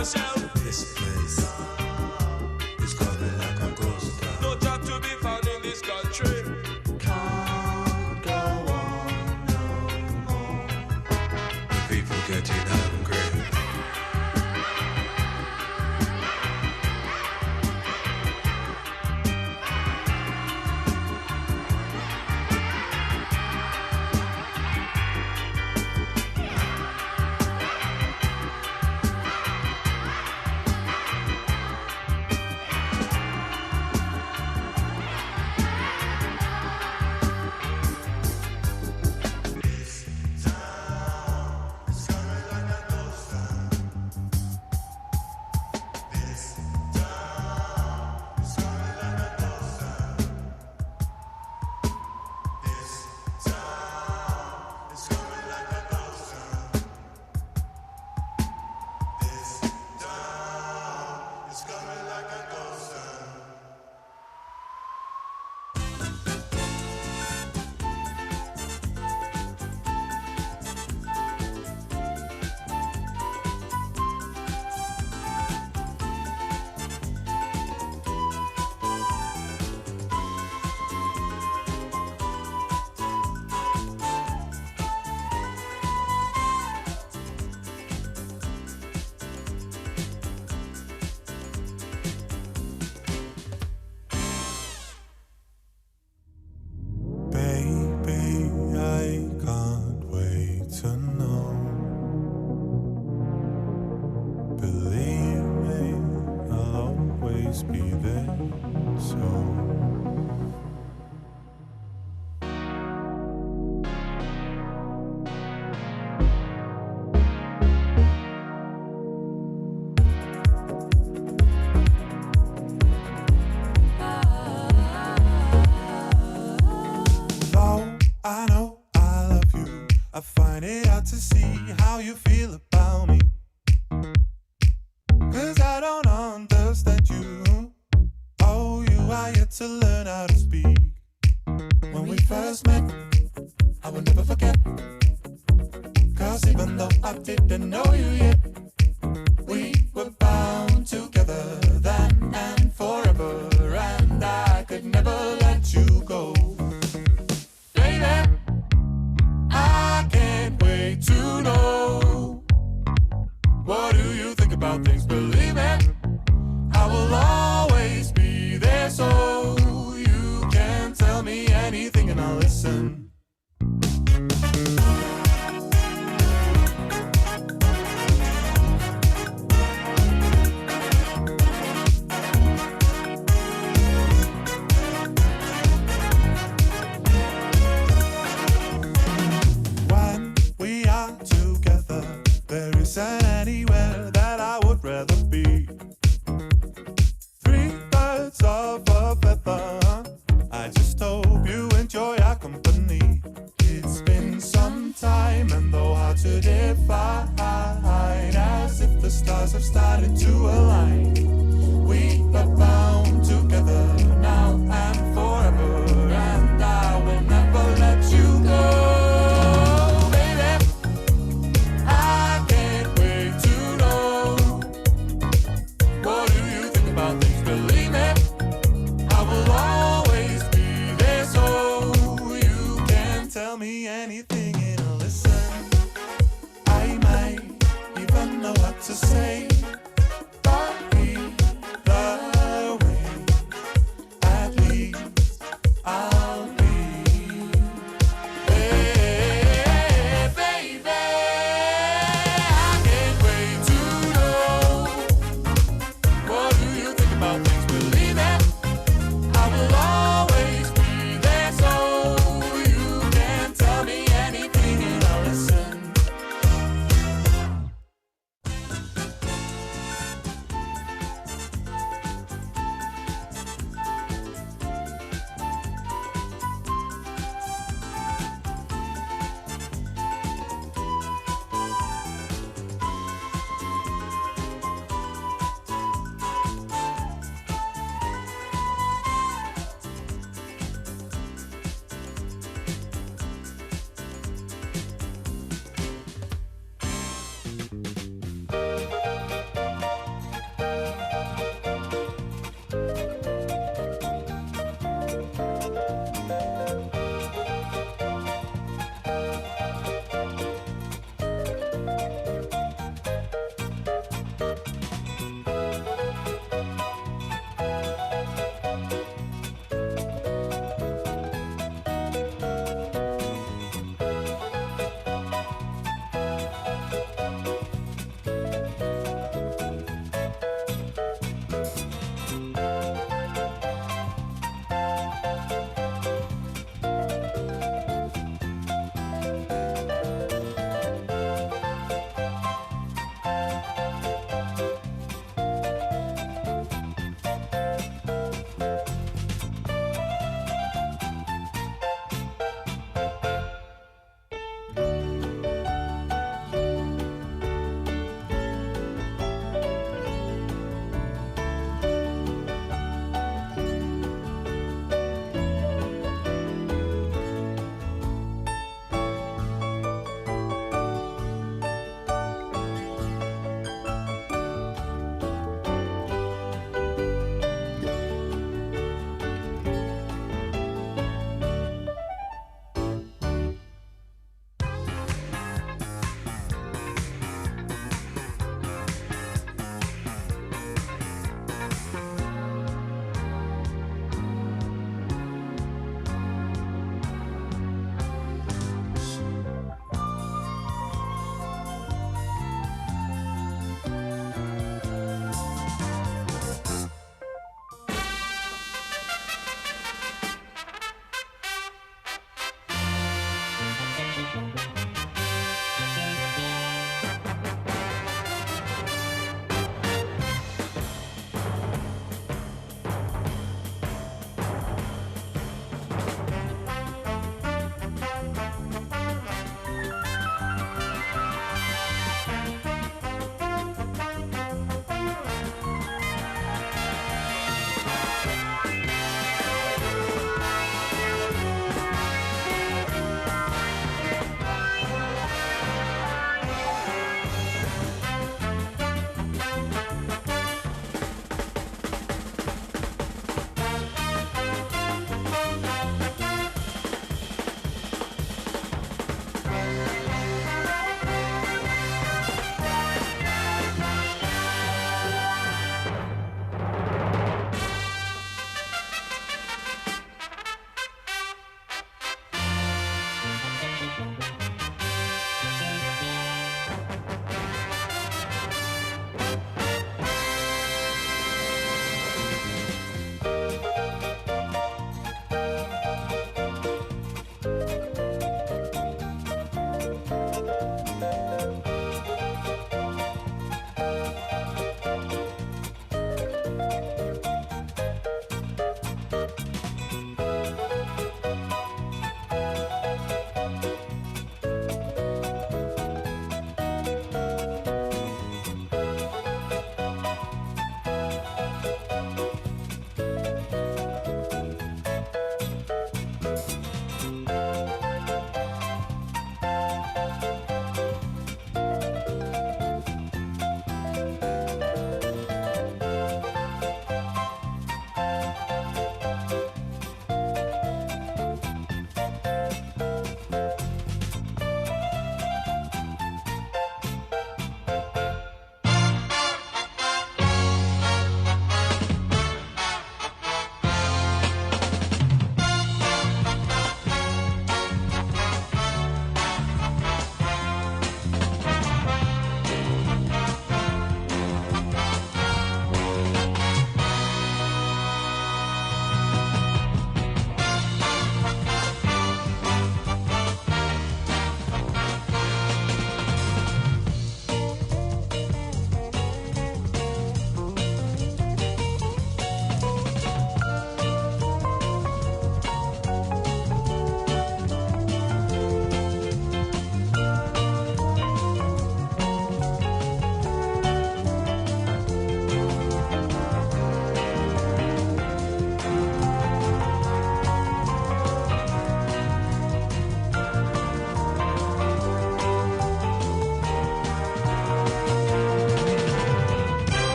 yourself. This place is coming like a ghost town. No job to be found in this country. Can't go on no more. The people getting hungry. To say, but either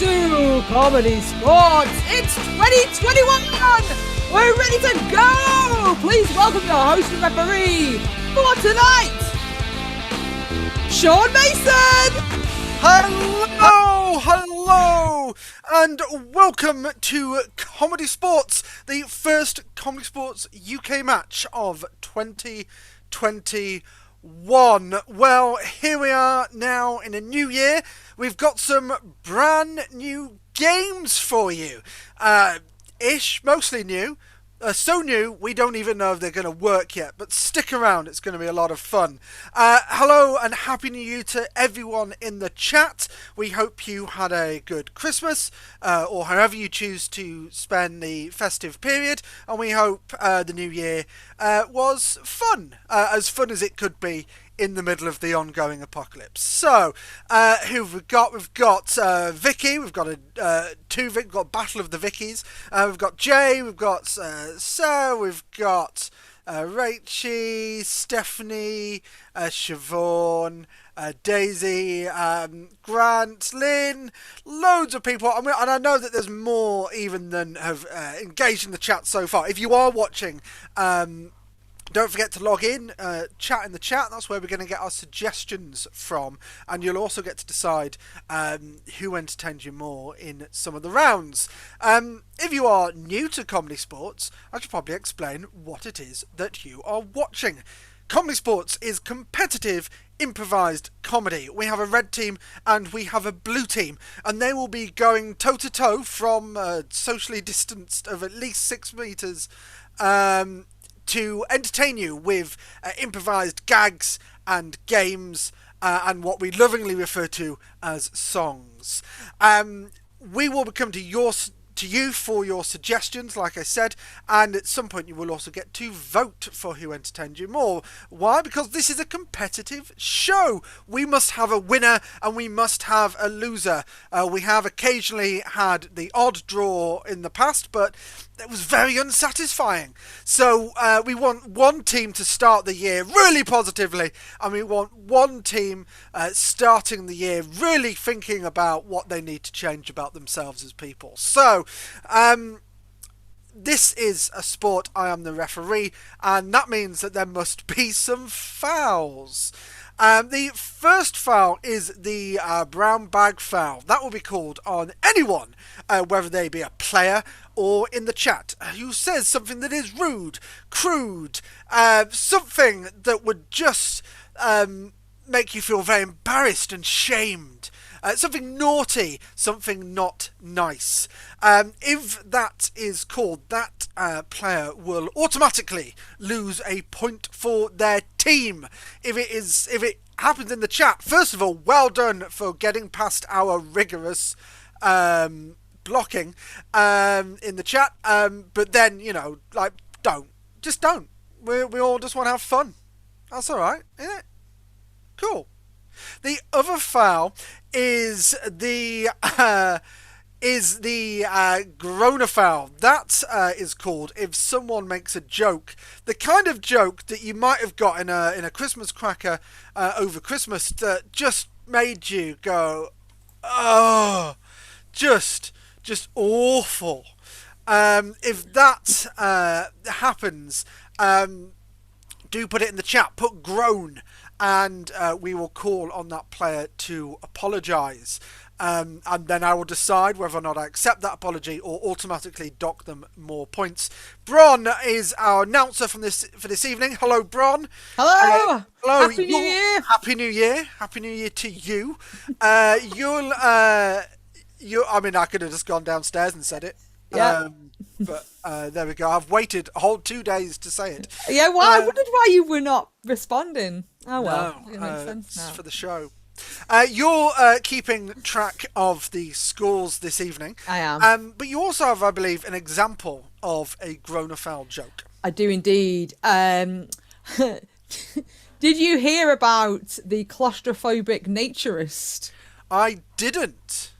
to Comedy Sports. It's 2021. We're ready to go. Please welcome your host and referee for tonight, Sean Mason. Hello, and welcome to ComedySportz, the first ComedySportz UK match of 2021. Well, here we are now in a new year. We've got some brand new games for you. Mostly new. So new, we don't even know if they're going to work yet, but stick around, it's going to be a lot of fun. Hello and Happy New Year to everyone in the chat. We hope you had a good Christmas, or however you choose to spend the festive period, and we hope the new year was fun as it could be in the middle of the ongoing apocalypse. So, who've we got? We've got Vicky. We've got we've got Battle of the Vickies. We've got Jay. We've got Sarah. We've got Rachie, Stephanie, Siobhan, Daisy, Grant, Lynn, loads of people. And I know that there's more even than have engaged in the chat so far. If you are watching, don't forget to log in, chat in the chat. That's where we're going to get our suggestions from. And you'll also get to decide who entertains you more in some of the rounds. If you are new to ComedySportz, I should probably explain what it is that you are watching. ComedySportz is competitive, improvised comedy. We have a red team and we have a blue team. And they will be going toe-to-toe from socially distanced of at least 6 meters to entertain you with improvised gags and games and what we lovingly refer to as songs. We will come to you for your suggestions, like I said, and at some point you will also get to vote for who entertained you more. Why? Because this is a competitive show. We must have a winner and we must have a loser. We have occasionally had the odd draw in the past, but it was very unsatisfying. So we want one team to start the year really positively, and we want one team starting the year really thinking about what they need to change about themselves as people. So this is a sport. I am the referee, and that means that there must be some fouls. The first foul is the brown bag foul. That will be called on anyone, whether they be a player or in the chat, who says something that is rude, crude, something that would just make you feel very embarrassed and shamed. Something naughty, something not nice. If that is called, that player will automatically lose a point for their team. If it happens in the chat, first of all, well done for getting past our rigorous blocking in the chat. But then, don't. We all just want to have fun. That's all right, isn't it? Cool. The other foul is the groaner foul. That is called if someone makes a joke, the kind of joke that you might have got in a Christmas cracker over Christmas that just made you go, oh, just awful. If that happens, do put it in the chat. Put groan. And we will call on that player to apologise. And then I will decide whether or not I accept that apology or automatically dock them more points. Bron is our announcer for this evening. Hello, Bron. Hello. Hello. Happy New Year. Happy New Year. Happy New Year to you. I could have just gone downstairs and said it. Yeah. But there we go. I've waited a whole 2 days to say it. Yeah, well, I wondered why you were not responding. Oh, well. No, it makes sense now. It's for the show. You're keeping track of the scores this evening. I am. But you also have, I believe, an example of a grown afoul joke. I do indeed. Did you hear about the claustrophobic naturist? I didn't.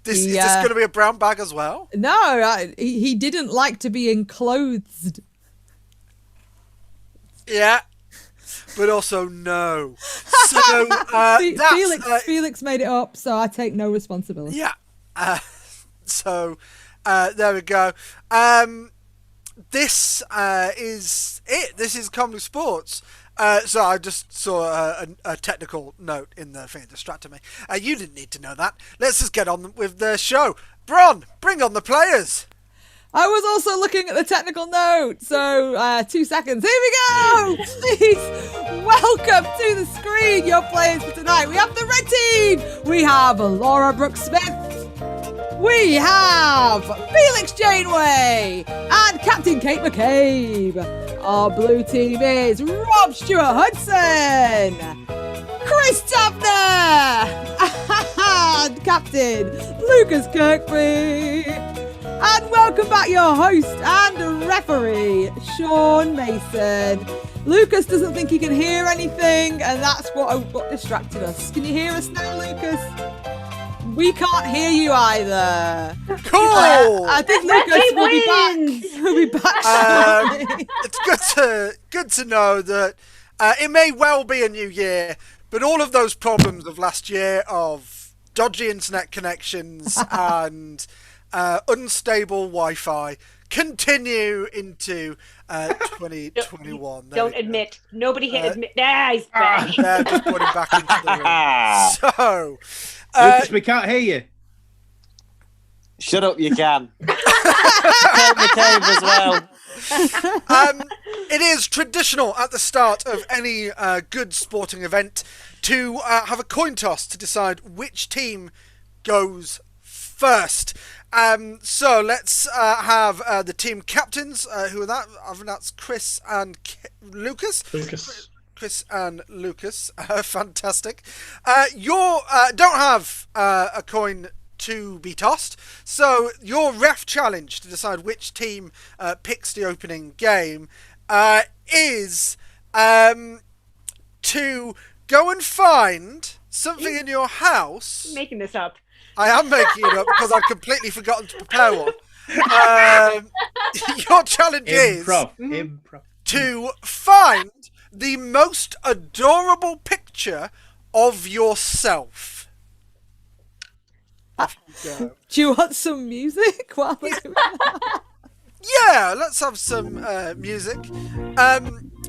Is this going to be a brown bag as well? No, he didn't like to be enclosed. Yeah. But also no. So Felix made it up, so I take no responsibility. Yeah. So there we go. This is it. This is ComedySportz. So I just saw a technical note in the thing that distracted me. You didn't need to know that. Let's just get on with the show. Bron, bring on the players. I was also looking at the technical note, so 2 seconds. Here we go! Please welcome to the screen your players for tonight. We have the red team. We have Laura Brooks-Smith. We have Felix Janeway and Captain Kate McCabe. Our blue team is Rob Stewart Hudson, Chris Tafner, and Captain Lucas Kirkby. And welcome back your host and referee, Sean Mason. Lucas doesn't think he can hear anything, and that's what distracted us. Can you hear us now, Lucas? We can't hear you either. Cool. I think Lucas will be back. We'll be back. It's good to know that it may well be a new year, but all of those problems of last year of dodgy internet connections and unstable Wi-Fi continue into 2021. Don't admit. Nobody hit admit. He's back. Yeah, just put him back into the room. So, Lucas, we can't hear you. Shut up, you can. Kate McCabe as well. It is traditional at the start of any good sporting event to have a coin toss to decide which team goes first. So let's have the team captains. Who are that? I think that's Chris and Lucas. Chris and Lucas. Fantastic. You don't have a coin to be tossed, so your ref challenge to decide which team picks the opening game is to go and find something in your house. I'm making this up. I am making it up because I've completely forgotten to prepare one. Your challenge is to find the most adorable picture of yourself. Do you want some music while we're doing that? Yeah, let's have some music.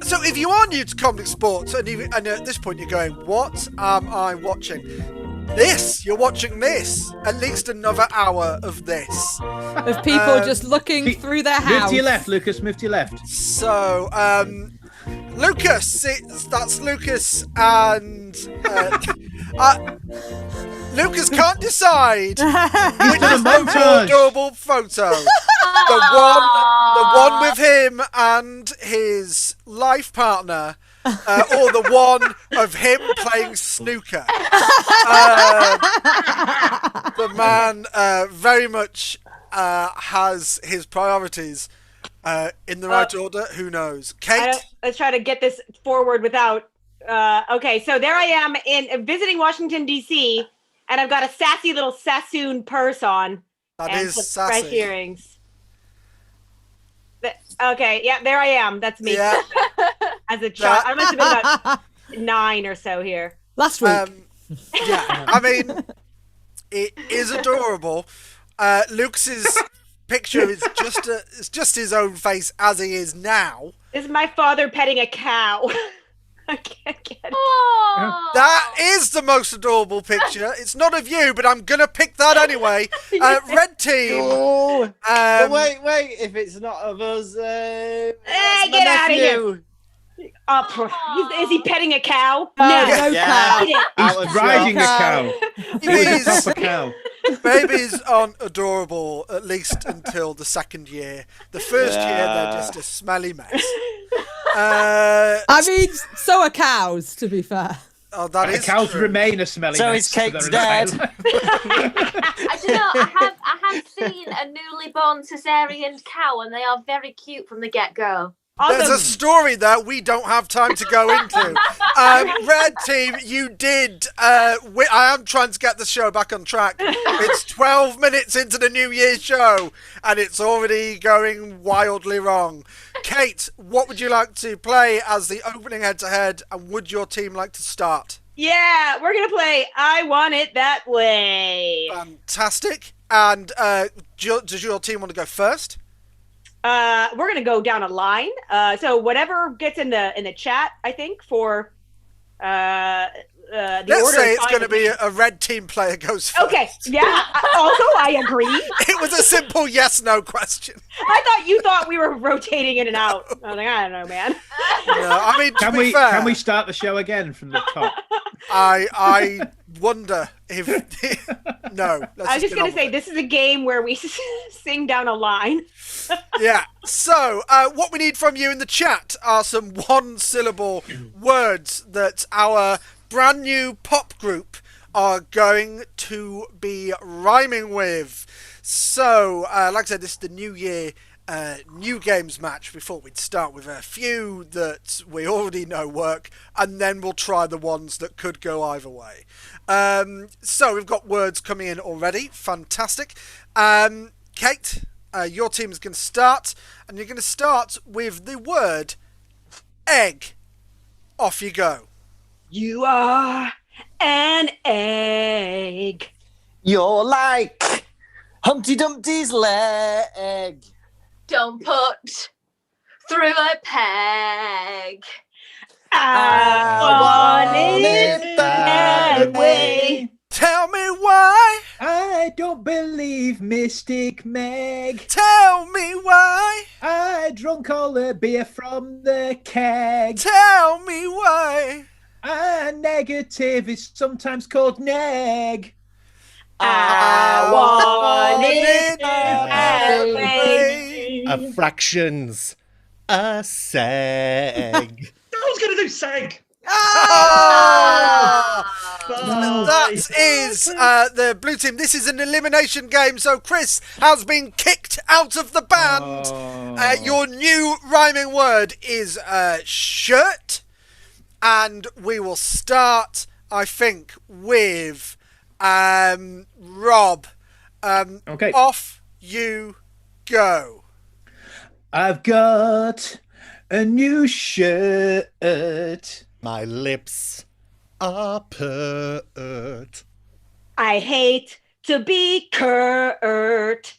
So if you are new to ComedySportz and at this point you're going, what am I watching? You're watching this. At least another hour of this. Of people just looking through their house. Move to your left, Lucas. Move to your left. So, Lucas, that's Lucas and Lucas can't decide which is the more adorable photo. The one with him and his life partner, or the one of him playing snooker. The man very much has his priorities in the right order. Who knows? Kate? Let's try to get this forward without... okay, so there I am visiting Washington, D.C., and I've got a sassy little Sassoon purse on. That and is some sassy. fresh earrings. Okay, yeah, there I am. That's me. Yeah. As a child. I must have been about 9 or so here. Last week. Yeah, I mean, it is adorable. Lucas's picture is just his own face as he is now. This is my father petting a cow. I can't get it. That is the most adorable picture. It's not of you, but I'm gonna pick that anyway. Red team. But wait. If it's not of us, get out of here. Is he petting a cow? No cow. He's riding a cow. He's a proper cow. Babies aren't adorable, at least until the second year. The first year, they're just a smelly mess. I mean, so are cows, to be fair. Oh, that is cows true. remain a smelly So mess. is Kate's dad. I don't know. I have seen a newly born cesarean cow, and they are very cute from the get-go. There's a story that we don't have time to go into. Red team, you did. I am trying to get the show back on track. It's 12 minutes into the New Year's show, and it's already going wildly wrong. Kate, what would you like to play as the opening head-to-head, and would your team like to start? Yeah, we're gonna play I Want It That Way. Fantastic. And does your team want to go first? We're gonna go down a line. So whatever gets in the chat, I think for the Let's order. say is it's fine going to with be me. a red team player goes first. Okay. Yeah. Also, I agree. It was a simple yes/no question. I thought you thought we were rotating in and out. I was like, I don't know, man. No, I mean, to Can be fair, can we start the show again from the top? I wonder if no. Let's I was just get gonna on say with this is a game where we sing down a line. it. Yeah. So what we need from you in the chat are some one-syllable words that our brand new pop group are going to be rhyming with. So, like I said, this is the New Year new games match. We thought we'd start with a few that we already know work, and then we'll try the ones that could go either way. So we've got words coming in already. Fantastic. Kate, your team is going to start, and you're going to start with the word egg. Off you go. You are an egg. You're like Humpty Dumpty's leg. Don't put through a peg. I want it that way. Tell me why. I don't believe Mystic Meg. Tell me why. I drunk all the beer from the keg. Tell me why. Negative is sometimes called neg. I want it that way. A fractions. A seg. I was going to do seg. That is the blue team. This is an elimination game, so Chris has been kicked out of the band. Your new rhyming word is shirt, and we will start, I think, with Rob. Okay. Off you go. I've got a new shirt. My lips are pert. I hate to be curt.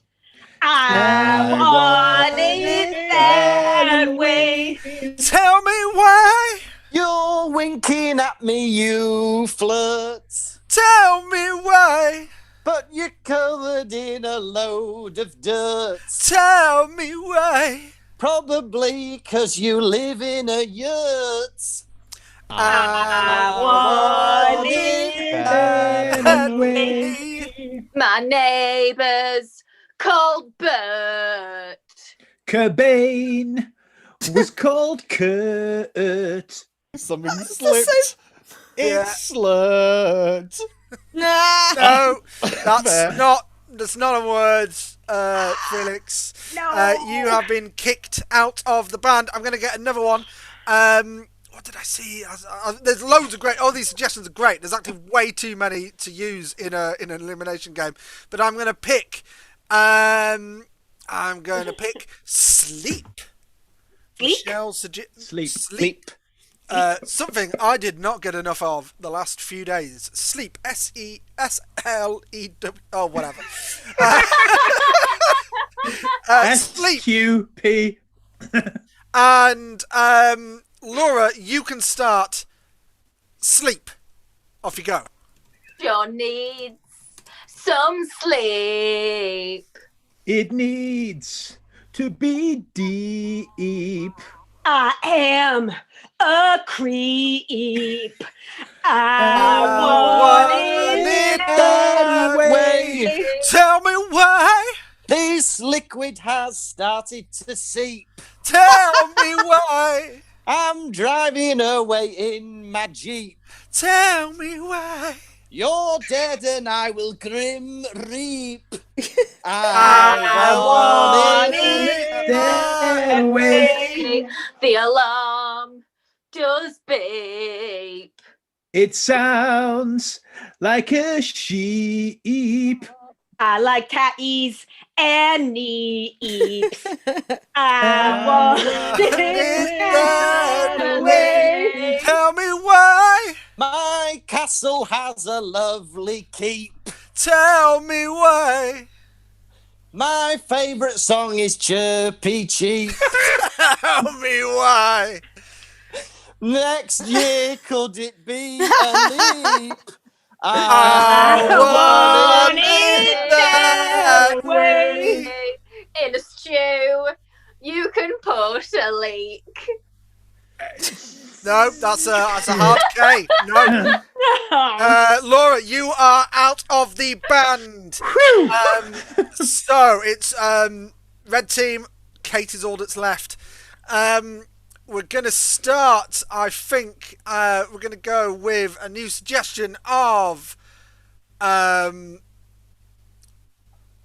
I want it that way. Tell me why. You're winking at me, you flirt. Tell me why. But you're covered in a load of dirt. Tell me why. Probably 'cause you live in a yurt. I want it that way. My neighbour's called Bert. Cobain was called Kurt. Something That's the slipped. Yeah. It's slurred. Nah. No, that's not a word, Felix. No. You have been kicked out of the band. I'm going to get another one. What did I see? There's loads of great. All these suggestions are great. There's actually way too many to use in an elimination game. But I'm going to pick. Sleep. Sleep? Michelle Sleep. Sleep. Something I did not get enough of the last few days. Sleep. SESLEW. Oh, whatever. Sleep. SQP. And Laura, you can start. Sleep. Off you go. John needs some sleep. It needs to be deep. I am a creep. I want it that way. Tell me why. This liquid has started to seep. Tell me why. I'm driving away in my Jeep. Tell me why. You're dead and I will grim reap. I want it that way. The alarm does beep. It sounds like a sheep. I like tatties and neeps. I want it that way. Tell me why. My cat castle has a lovely keep. Tell me why. My favourite song is Chirpy Cheep. Tell me why. Next year, could it be a leap? I want it that way. In a stew, you can put a leek. No, that's a hard K. No. Laura, you are out of the band. So it's red team. Kate is all that's left. We're going to start, I think, we're going to go with a new suggestion of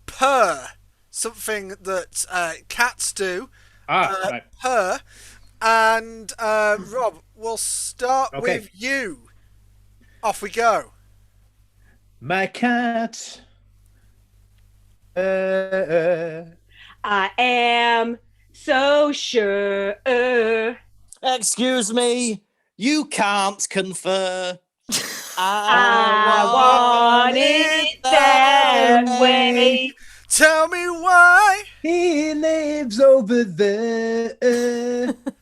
purr. Something that cats do. Right. Purr. And Rob, we'll start with you. Off we go. My cat. I am so sure. Excuse me, you can't confer. I want it that way. Tell me why. He lives over there.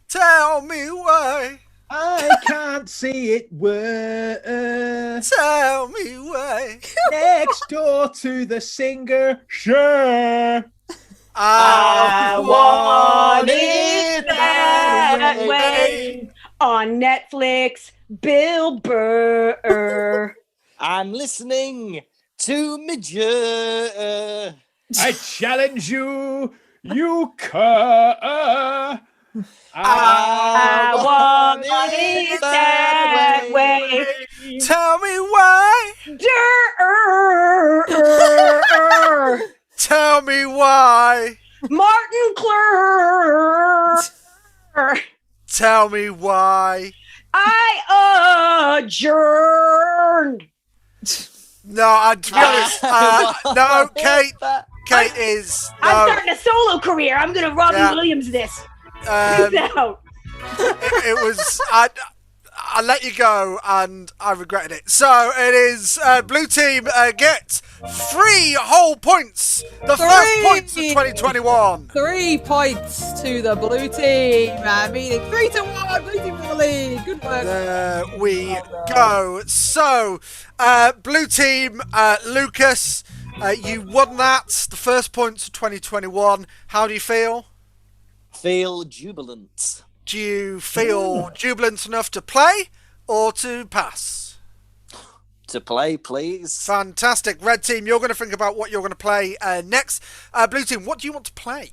Tell me why. I can't see it worse. Tell me why. Next door to the singer, sure. I want it that way. On Netflix, Bill Burr. I'm listening to Midget. I challenge you, you cur. I want it that way. Tell me why. Durr. Tell me why. Martin Clur. Tell me why. I adjourn. No, to be honest, no, Kate. Kate is. No. I'm starting a solo career. I'm gonna Robin Williams this. Peace out. It was. I let you go, and I regretted it. So it is. Blue team gets 3 whole points. The first points of 2021. 3 points to the blue team, meaning 3-1. Blue team for the lead. Good work. There we go. So, blue team, Lucas, you won that. The first points of 2021. How do you feel? Feel jubilant. Do you feel jubilant enough to play or to pass? To play, please. Fantastic. Red team, you're going to think about what you're going to play next. Blue team, what do you want to play?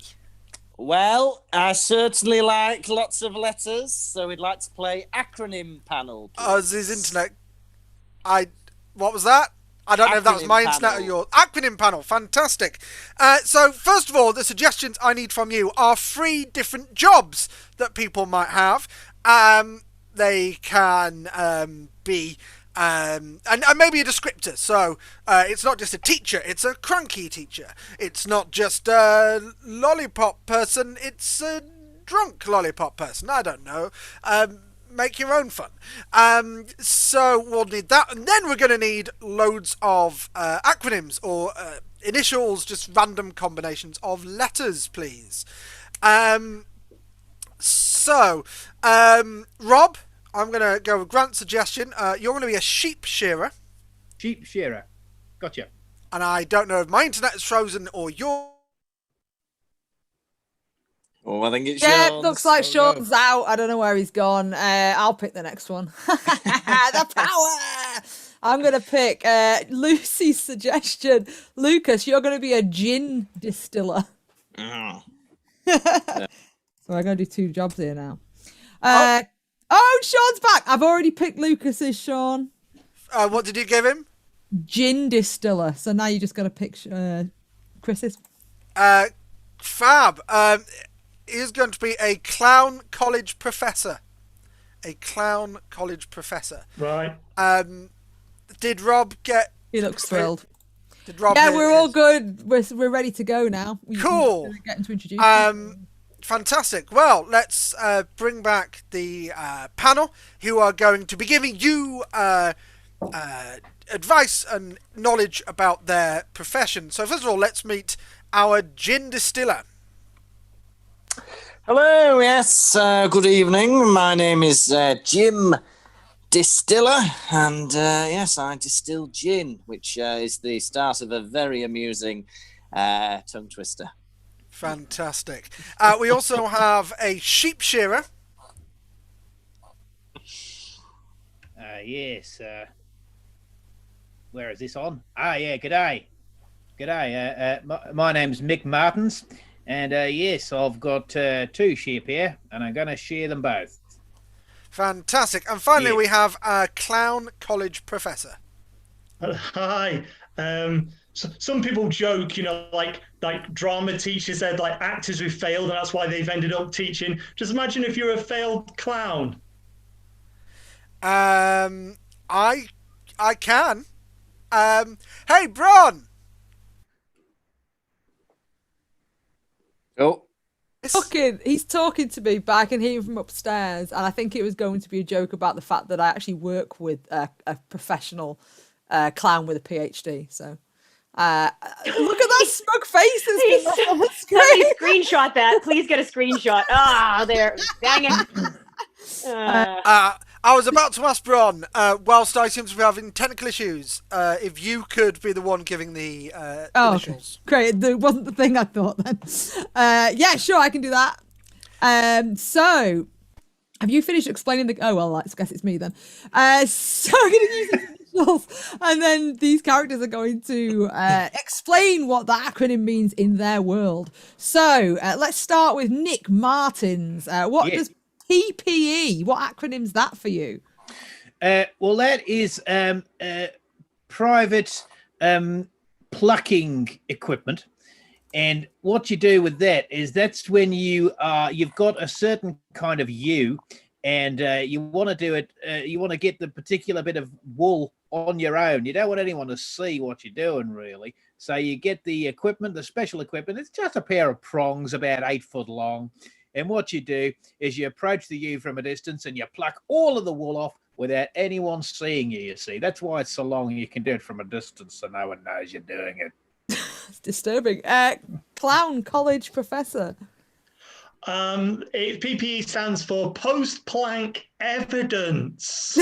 Well, I certainly like lots of letters, so we'd like to play acronym panel. His internet. What was that? I don't know if that was my internet or yours. Acronym panel, fantastic. So, first of all, the suggestions I need from you are 3 different jobs that people might have. They can be, and maybe a descriptor. So, it's not just a teacher, it's a cranky teacher. It's not just a lollipop person, it's a drunk lollipop person. I don't know. Make your own fun. So we'll need that, and then we're going to need loads of acronyms or initials, just random combinations of letters, please. So, Rob, I'm going to go with Grant's suggestion. You're going to be a sheep shearer. Sheep shearer. Gotcha. And I don't know if my internet is frozen or your. Oh, I think it's Sean's. Looks like Sean's out. I don't know where he's gone. I'll pick the next one. The power! I'm going to pick Lucy's suggestion. Lucas, you're going to be a gin distiller. So I'm going to do 2 jobs here now. Oh, Sean's back. I've already picked Lucas's, Sean. What did you give him? Gin distiller. So now you just got to pick Chris's. Fab. Is going to be a clown college professor. A clown college professor. Right. Did Rob get... He looks thrilled. Did Rob yeah, we're all good. We're ready to go now. Cool. We're getting to introduce you. Fantastic. Well, let's bring back the panel, who are going to be giving you advice and knowledge about their profession. So first of all, let's meet our gin distiller. Hello, yes, good evening. My name is Jim Distiller, and yes, I distill gin, which is the start of a very amusing tongue twister. Fantastic. We also have a sheep shearer. Yes. Where is this on? Yeah, g'day. G'day. My name's Mick Martins, and yes, I've got 2 sheep here, and I'm going to shear them both. Fantastic. And finally, we have our clown college professor. Hi. Some people joke, like drama teachers said, like actors who failed, and that's why they've ended up teaching. Just imagine if you're a failed clown. I can. Hey, Bron. Oh. He's talking to me, but I can hear him from upstairs, and I think it was going to be a joke about the fact that I actually work with a professional clown with a PhD. So, look at that smug face that's been left on the screen. Somebody screenshot that. Please get a screenshot. There. Dang it. I was about to ask Bron, whilst I seem to be having technical issues, if you could be the one giving the initials. Okay. Great. It wasn't the thing I thought then. Yeah, sure, I can do that. So, have you finished explaining the... Oh, well, I guess it's me then. So I'm going to use the initials, and then these characters are going to explain what the acronym means in their world. So, let's start with Nick Martins. What does PPE, what acronym's that for you? Well, that is private plucking equipment, and what you do with that is that's when you've got a certain kind of ewe, and you want to do it. You want to get the particular bit of wool on your own. You don't want anyone to see what you're doing, really. So you get the equipment, the special equipment. It's just a pair of prongs about 8 foot long. And what you do is you approach the ewe from a distance and you pluck all of the wool off without anyone seeing you, you see. That's why it's so long. You can do it from a distance so no one knows you're doing it. It's disturbing. Clown college professor. PPE stands for post-plank evidence.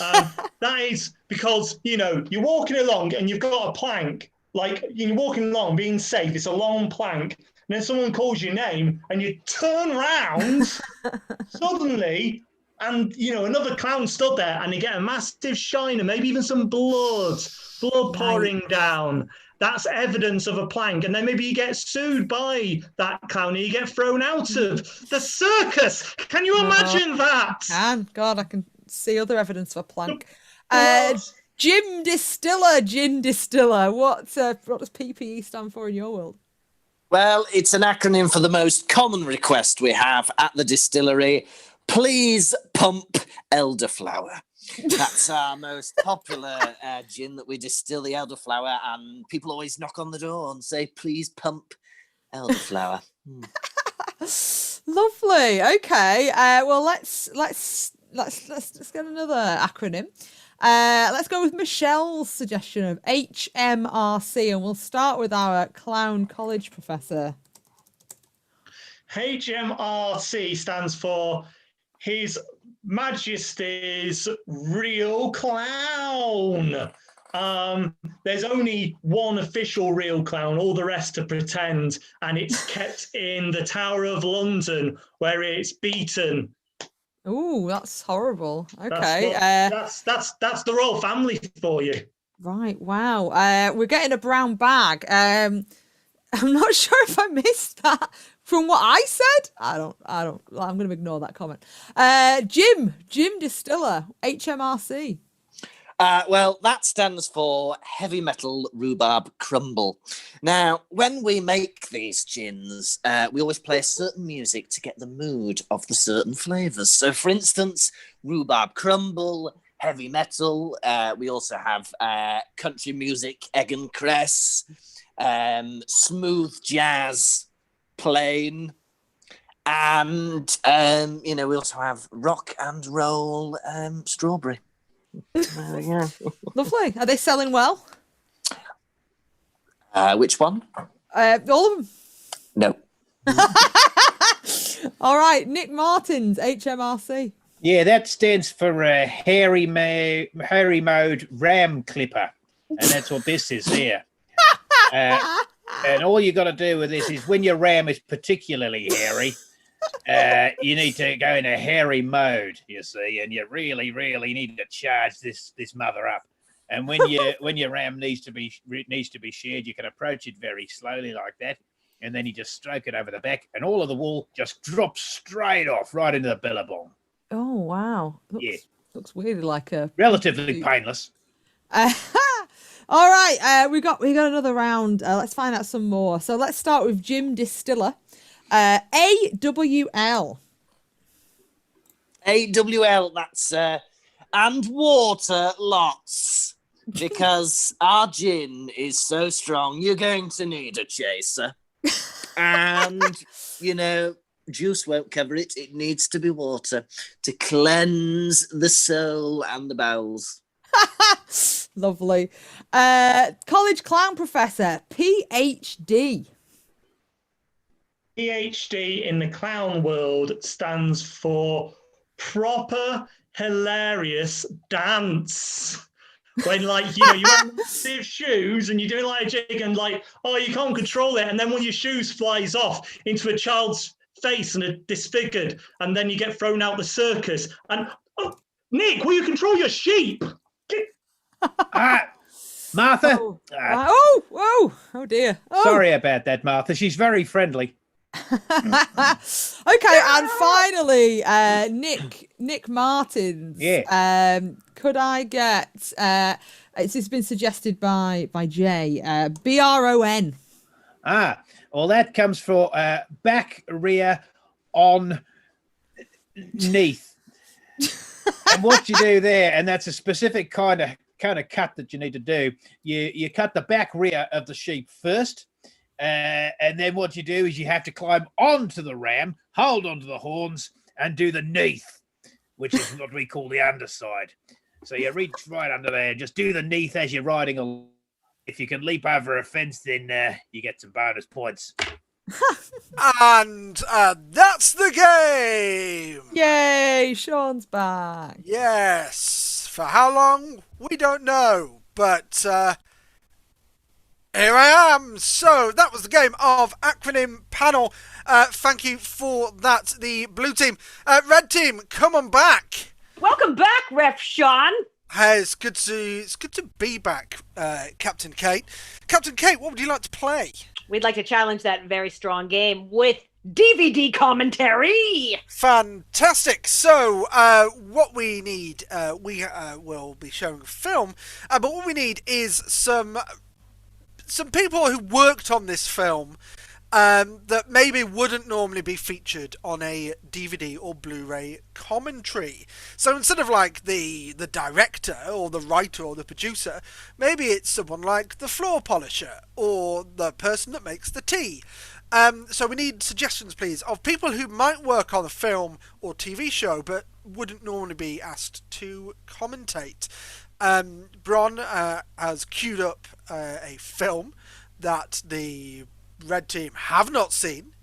That is because, you're walking along and you've got a plank. Like, you're walking along, being safe. It's a long plank. And then someone calls your name and you turn round suddenly and, another clown stood there and you get a massive shiner, maybe even some blood pouring down. That's evidence of a plank. And then maybe you get sued by that clown and you get thrown out of the circus. Can you imagine that? God, I can see other evidence of a plank. Jim Distiller, Gin Distiller. What does PPE stand for in your world? Well, it's an acronym for the most common request we have at the distillery. Please pump elderflower. That's our most popular gin that we distill, the elderflower, and people always knock on the door and say, please pump elderflower. Lovely. Okay. Well, let's get another acronym. Let's go with Michelle's suggestion of HMRC, and we'll start with our clown college professor. HMRC stands for His Majesty's Real Clown. There's only one official real clown, all the rest are pretend, and it's kept in the Tower of London where it's beaten. Ooh, that's horrible. Okay. That's the royal family for you. Right. Wow. We're getting a brown bag. I'm not sure if I missed that from what I said. I don't. I'm going to ignore that comment. Jim Distiller, HMRC. Well, that stands for Heavy Metal Rhubarb Crumble. Now, when we make these gins, we always play certain music to get the mood of the certain flavours. So, for instance, Rhubarb Crumble, Heavy Metal. We also have country music, Egg and Cress, Smooth Jazz, Plain. And, we also have Rock and Roll Strawberry. There we go. Lovely. Are they selling well? Which one? All of them. No. All right, Nick Martin's HMRC. Yeah, that stands for Harry Mode Ram Clipper, and that's what this is here. And all you got to do with this is when your RAM is particularly hairy, you need to go in a hairy mode, you see, and you really, really need to charge this mother up. And when your RAM needs to be shared, you can approach it very slowly like that, and then you just stroke it over the back, and all of the wool just drops straight off right into the billabong. Oh wow! Looks weirdly like a relatively painless. All right, we got another round. Let's find out some more. So let's start with Jim Distiller. AWL. AWL. That's and water lots, because our gin is so strong. You're going to need a chaser, and juice won't cover it. It needs to be water to cleanse the soul and the bowels. Lovely. College clown professor, PhD. PhD in the clown world stands for proper hilarious dance. When you're wearing massive shoes and you're doing like a jig and you can't control it, and then when your shoes flies off into a child's face and are disfigured, and then you get thrown out the circus. And Nick, will you control your sheep? Martha. Oh dear. Oh. Sorry about that, Martha. She's very friendly. Okay, and finally, Nick Martins. Yeah. Could I get? It's been suggested by Jay. BRON. Well, that comes for back, rear, on, neath. And what you do there, and that's a specific kind of cut that you need to do. You cut the back rear of the sheep first, and then what you do is you have to climb onto the ram, hold onto the horns, and do the neath, which is what we call the underside. So you reach right under there and just do the neath as you're riding along. If you can leap over a fence, then you get some bonus points. And that's the game! Yay, Sean's back. Yes. For how long? We don't know. But here I am. So that was the game of Acronym Panel. Thank you for that, the blue team. Red team, come on back. Welcome back, Ref Sean. Hey, it's good to be back, Captain Kate. Captain Kate, what would you like to play? We'd like to challenge that very strong game with DVD commentary. Fantastic. So, what we need, we will be showing a film, but what we need is some people who worked on this film that maybe wouldn't normally be featured on a DVD or Blu-ray commentary. So instead of like the director or the writer or the producer, maybe it's someone like the floor polisher or the person that makes the tea. So we need suggestions, please, of people who might work on a film or TV show but wouldn't normally be asked to commentate. Bron has queued up a film that the Red team have not seen,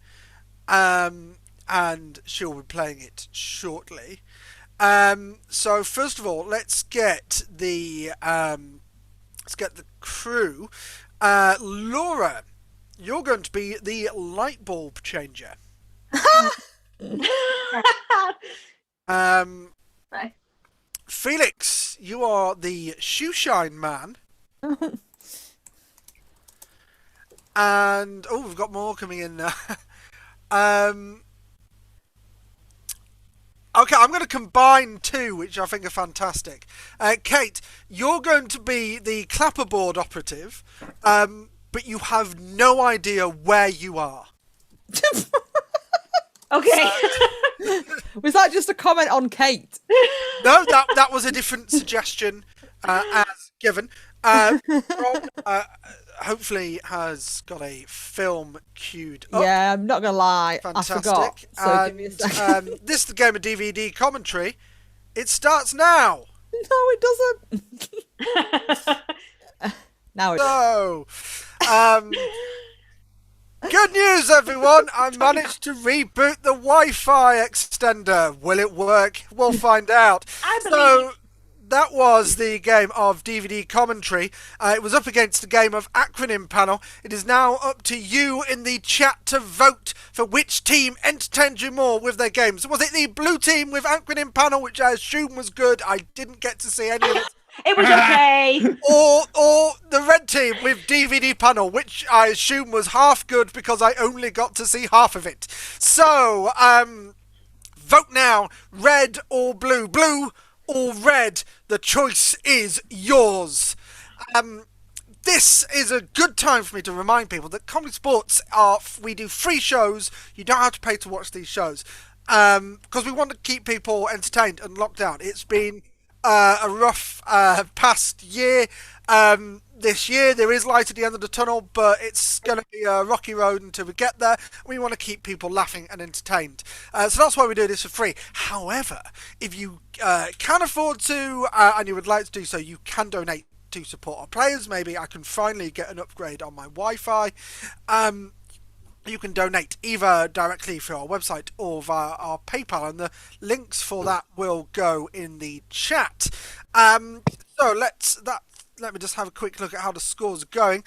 and she'll be playing it shortly. So first of all, let's get the crew. Laura, you're going to be the light bulb changer. Right. Felix, you are the shoe shine man. And we've got more coming in now. Okay, I'm going to combine two, which I think are fantastic. Kate, you're going to be the clapperboard operative, but you have no idea where you are. Okay. Was that just a comment on Kate? No, that was a different suggestion as given. Rob, hopefully has got a film queued up. Yeah, I'm not gonna lie, Fantastic. I forgot. So give me a second. This is the game of DVD commentary. It starts now. it doesn't. Now it So, good news, everyone. I managed to reboot the Wi-Fi extender. Will it work? We'll find out. So, that was the game of DVD commentary. It was up against the game of acronym panel. It is now up to you in the chat to vote for which team entertained you more with their games. Was it the blue team with acronym panel, which I assume was good? I didn't get to see any of it. It was okay. Or the red team with DVD panel, which I assume was half good because I only got to see half of it. So, vote now. Red or blue? Blue or red? The choice is yours. This is a good time for me to remind people that Comedy Sports we do free shows. You don't have to pay to watch these shows because we want to keep people entertained and locked down. It's been a rough past year. This year there is light at the end of the tunnel, but it's going to be a rocky road until we get there. We want to keep people laughing and entertained, so that's why we do this for free. However, if you can afford to and you would like to do so, you can donate to support our players. Maybe I can finally get an upgrade on my Wi-Fi. You can donate either directly through our website or via our PayPal, and the links for that will go in the chat. So let me just have a quick look at how the scores are going.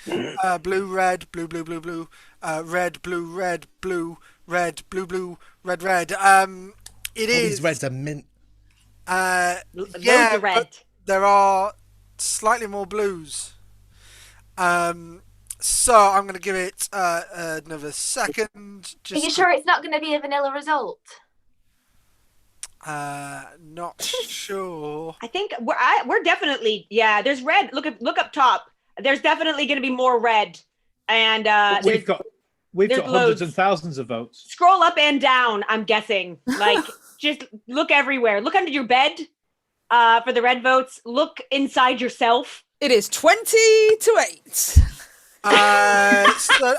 Blue, red, blue, blue, blue, blue, red, blue, red, blue, red, blue, blue, red, red. It is. These reds are mint. Yeah, red. but there are slightly more blues. So I'm going to give it another second. Are you sure it's not going to be a vanilla result? Not sure. I think we're definitely, yeah. There's red. Look up top. There's definitely going to be more red, and we've got hundreds loads. and thousands of votes. Scroll up and down. I'm guessing. Like just look everywhere. Look under your bed for the red votes. Look inside yourself. It is 20-8. So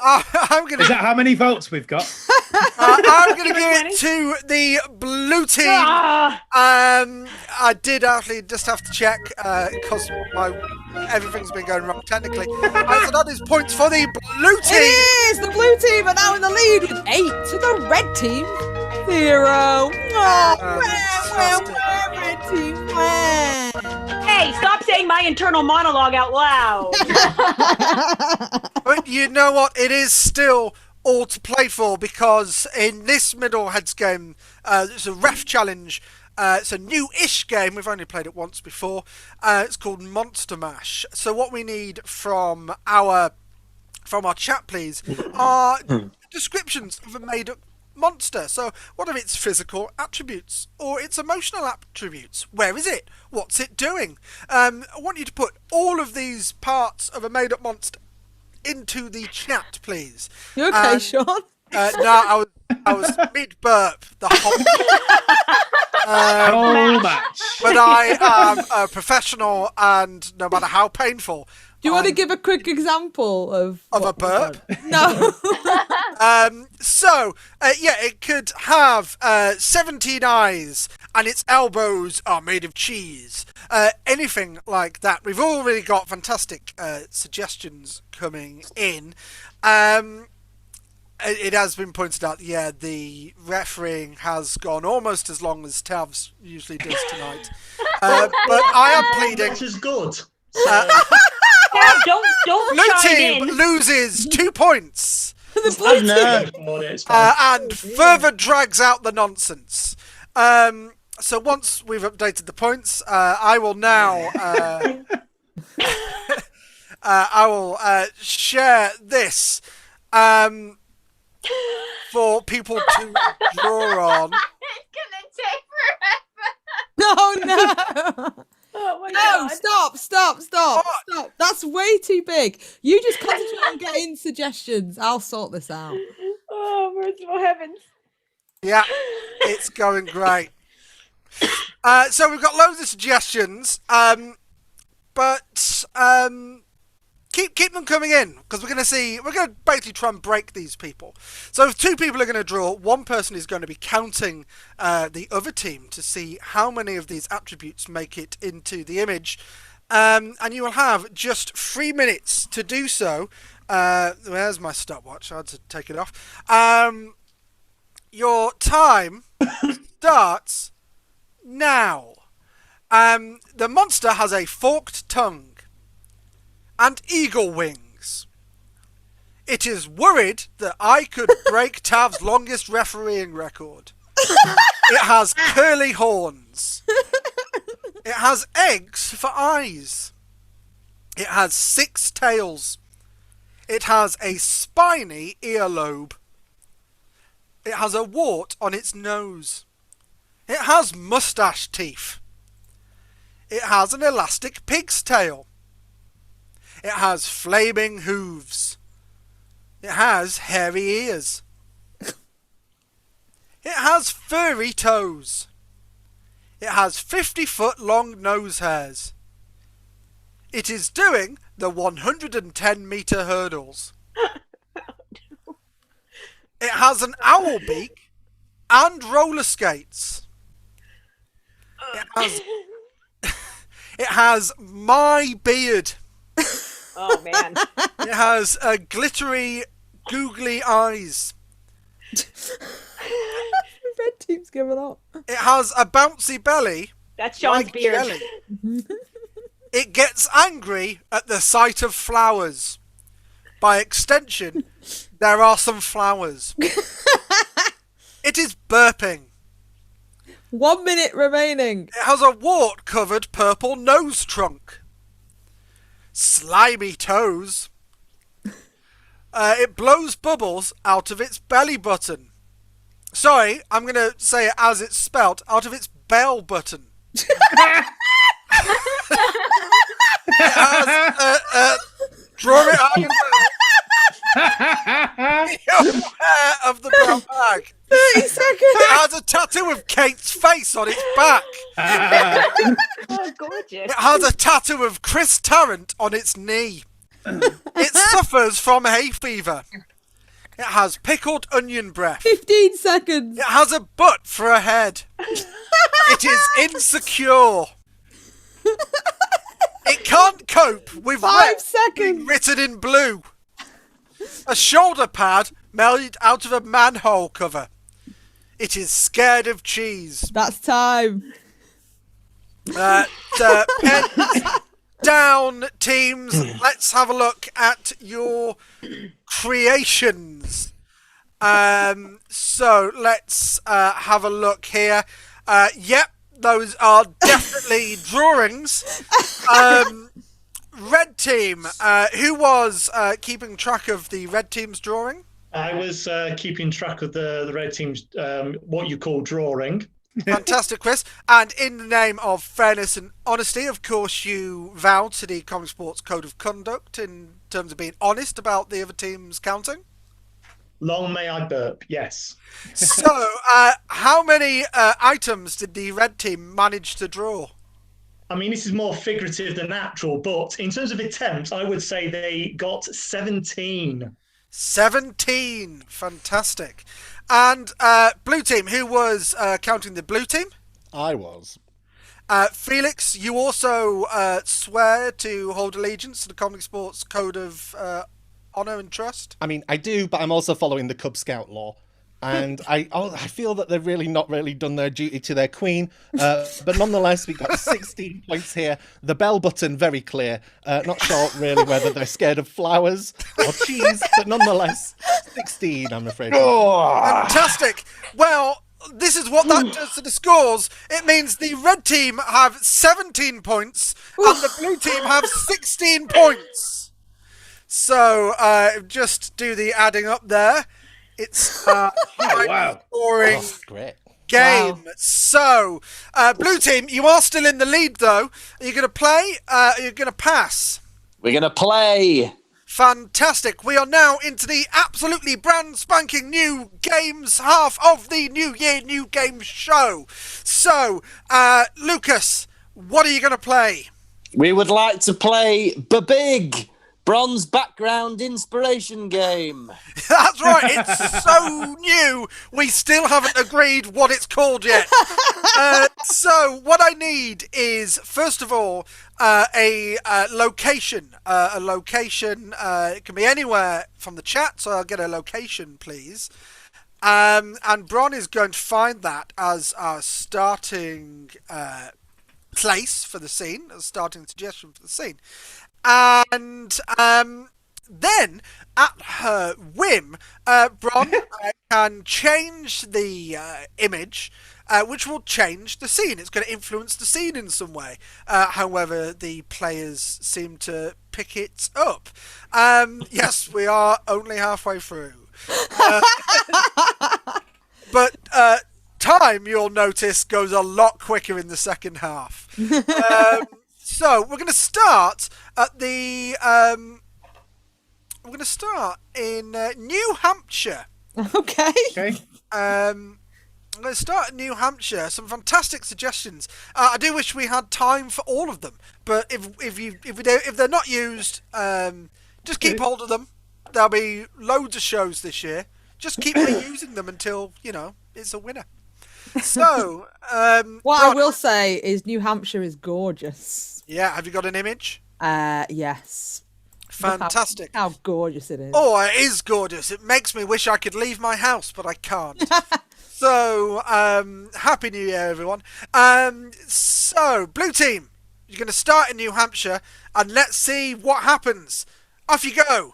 I'm gonna. Is that how many votes we've got? I'm gonna give it to the blue team. I did actually just have to check because everything's been going wrong technically. So that is points for the blue team. It is the blue team are now in the lead with 8 to the red team 0. Where red team went? Hey, stop saying my internal monologue out loud. But you know what? It is still all to play for because in this middle heads game, it's a ref challenge. It's a new-ish game. We've only played it once before. It's called Monster Mash. So what we need from our chat, please, are descriptions of a made-up monster. So what are its physical attributes or its emotional attributes? Where is it? What's it doing? I want you to put all of these parts of a made-up monster into the chat, please. You okay, Sean? No, I was mid-burp the whole match. But I am a professional, and no matter how painful. Do you want to give a quick example of a burp? No. It could have 17 eyes, and its elbows are made of cheese. Anything like that. We've already got fantastic suggestions coming in. It has been pointed out, the refereeing has gone almost as long as Tavs usually does tonight. But I am pleading. Which is good. Don't Blue chime team in. loses 2 points. It's And further drags out the nonsense. So once we've updated the points, I will now share this for people to draw on. It's gonna take forever. No. Oh my No, God. stop. That's way too big. You just concentrate on getting suggestions. I'll sort this out. Oh, merciful heavens. Yeah, it's going great. So we've got loads of suggestions, but keep them coming in, because we're going to basically try and break these people. So if 2 people are going to draw, one person is going to be counting the other team to see how many of these attributes make it into the image. And you will have just 3 minutes to do so. Where's my stopwatch? I had to take it off. Your time starts now. The monster has a forked tongue and eagle wings. It is worried that I could break Tav's longest refereeing record. It has curly horns. It has eggs for eyes. It has 6 tails. It has a spiny earlobe. It has a wart on its nose. It has moustache teeth. It has an elastic pig's tail. It has flaming hooves. It has hairy ears. It has furry toes. It has 50-foot long nose hairs. It is doing the 110-meter hurdles. It has an owl beak and roller skates. It has my beard. Oh, man. It has glittery, googly eyes. Red team's giving up. It has a bouncy belly. That's Sean's like beard. jelly. It gets angry at the sight of flowers. By extension, there are some flowers. It is burping. 1 minute remaining. It has a wart-covered purple nose trunk. Slimy toes. It blows bubbles out of its belly button. Sorry, I'm going to say it as it's spelt, out of its bell button. It has draw it out of the brown bag. 30 seconds. It has a tattoo of Kate's face on its back. Oh, gorgeous. It has a tattoo of Chris Tarrant on its knee. It suffers from hay fever. It has pickled onion breath. 15 seconds. It has a butt for a head. It is insecure. It can't cope with 5 seconds being written in blue. A shoulder pad made out of a manhole cover. It is scared of cheese. That's time. Pens down, teams. Let's have a look at your creations. So let's have a look here. Yep, those are definitely drawings. Red team, who was keeping track of the red team's drawing? I was keeping track of the red team's what you call drawing. Fantastic, Chris. And in the name of fairness and honesty, of course, you vowed to the ComedySportz Code of Conduct in terms of being honest about the other team's counting. Long may I burp, yes. So, how many items did the red team manage to draw? I mean, this is more figurative than actual, but in terms of attempts, I would say they got 17. 17. Fantastic. And blue team, who was counting the blue team? I was. Felix, you also swear to hold allegiance to the ComedySportz Code of Honour and Trust? I mean, I do, but I'm also following the Cub Scout law. And I feel that they've really not really done their duty to their queen. But nonetheless, we've got 16 points here. The bell button, very clear. Not sure really whether they're scared of flowers or cheese, but nonetheless, 16, I'm afraid. Fantastic. Well, this is what that does to the scores. It means the red team have 17 points and the blue team have 16 points. So just do the adding up there. It's wow. scoring Great. game. Wow. So, blue team, you are still in the lead, though. Are you going to play? Are you going to pass? We're going to play. Fantastic. We are now into the absolutely brand spanking new games half of the New Year New Games show. So, Lucas, what are you going to play? We would like to play Big Bronze background inspiration game. That's right. It's so new. We still haven't agreed what it's called yet. So what I need is, first of all, a location. A location. It can be anywhere from the chat. So I'll get a location, please. And Bron is going to find that as our starting place for the scene, a starting suggestion for the scene. And then, at her whim, Bron can change the image, which will change the scene. It's going to influence the scene in some way. However, the players seem to pick it up. Yes, we are only halfway through. But time, you'll notice, goes a lot quicker in the second half. So we're going to start at the. We're going to start in New Hampshire. Okay. I'm going to start in New Hampshire. Some fantastic suggestions. I do wish we had time for all of them, but if they're not used, just keep hold of them. There'll be loads of shows this year. Just keep reusing them until it's a winner. So, what I will say is New Hampshire is gorgeous. Yeah, have you got an image? Yes. Fantastic. How gorgeous it is. Oh, it is gorgeous. It makes me wish I could leave my house, but I can't. So, Happy New Year, everyone. So, blue team, you're going to start in New Hampshire, and let's see what happens. Off you go.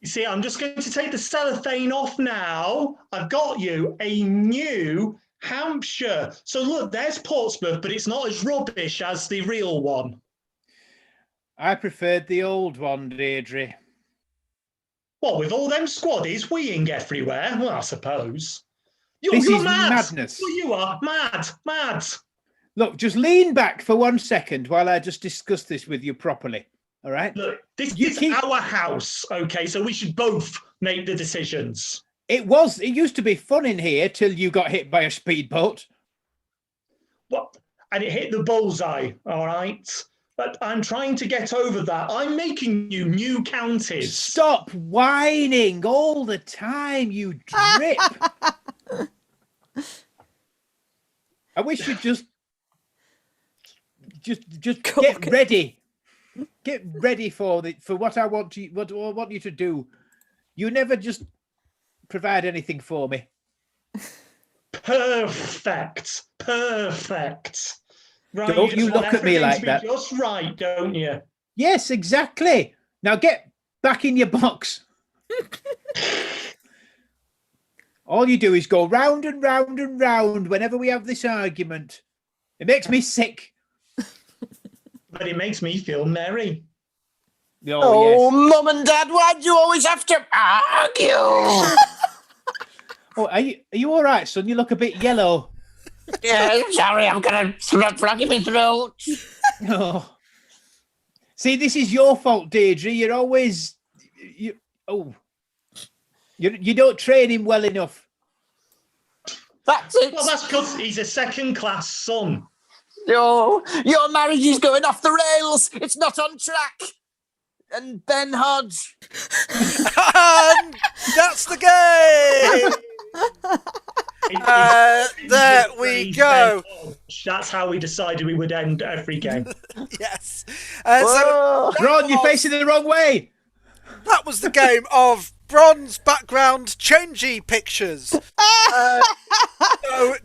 You see, I'm just going to take the cellophane off now. I've got you a New Hampshire. So look, there's Portsmouth, but it's not as rubbish as the real one. I preferred the old one, Deirdre. What, with all them squaddies weeing everywhere? Well, I suppose. This You're is mad. madness. Well, you are mad. Look, just lean back for 1 second while I just discuss this with you properly. All right? Look, this is our house, okay? So we should both make the decisions. It used to be fun in here till you got hit by a speedboat. What? And it hit the bullseye, all right? But I'm trying to get over that. I'm making you new counties. Stop whining all the time, you drip. I wish you'd just get ready. Get ready for what I want you to do. You never just provide anything for me. Perfect. Right, Don't you look at me like that. Just right, don't you? Yes, exactly. Now get back in your box. All you do is go round and round and round whenever we have this argument. It makes me sick. But it makes me feel merry. Oh, yes. Mum and Dad, why do you always have to argue? Oh, are you all right, son? You look a bit yellow. Yeah, sorry, I'm gonna frog in my throat. Oh. See, this is your fault, Deirdre. You're always you don't train him well enough. That's it. Well, that's because he's a second-class son. No, your marriage is going off the rails. It's not on track. And Ben Hodge. And that's the game. There we go. That's how we decided we would end every game. Yes. So Ron, you're facing it the wrong way. That was the game of bronze background changey pictures. So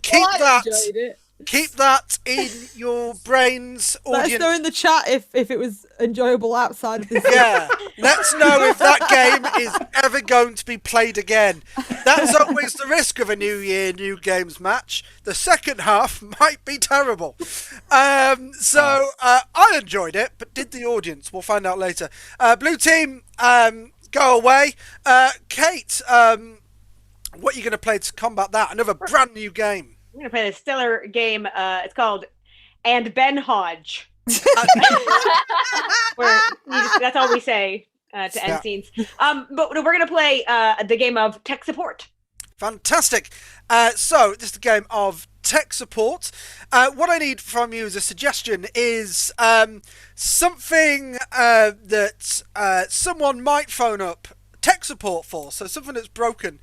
keep that in your brains, audience. Let us know in the chat if it was enjoyable outside of this. Yeah, let's know if that game is ever going to be played again. That's always the risk of a New Year, New Games match. The second half might be terrible. I enjoyed it, but did the audience? We'll find out later. Blue team, go away. Kate, what are you going to play to combat that? Another brand new game. I'm going to play a stellar game. It's called And Ben Hodge. That's all we say to end scenes. But we're going to play the game of tech support. Fantastic. So this is the game of tech support. What I need from you as a suggestion is something that someone might phone up tech support for. So something that's broken.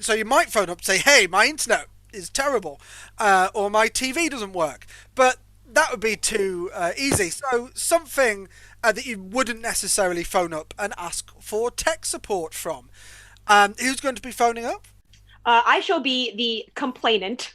So you might phone up and say, hey, my internet is terrible, or my TV doesn't work. But that would be too easy. So something that you wouldn't necessarily phone up and ask for tech support from. Who's going to be phoning up? I shall be the complainant.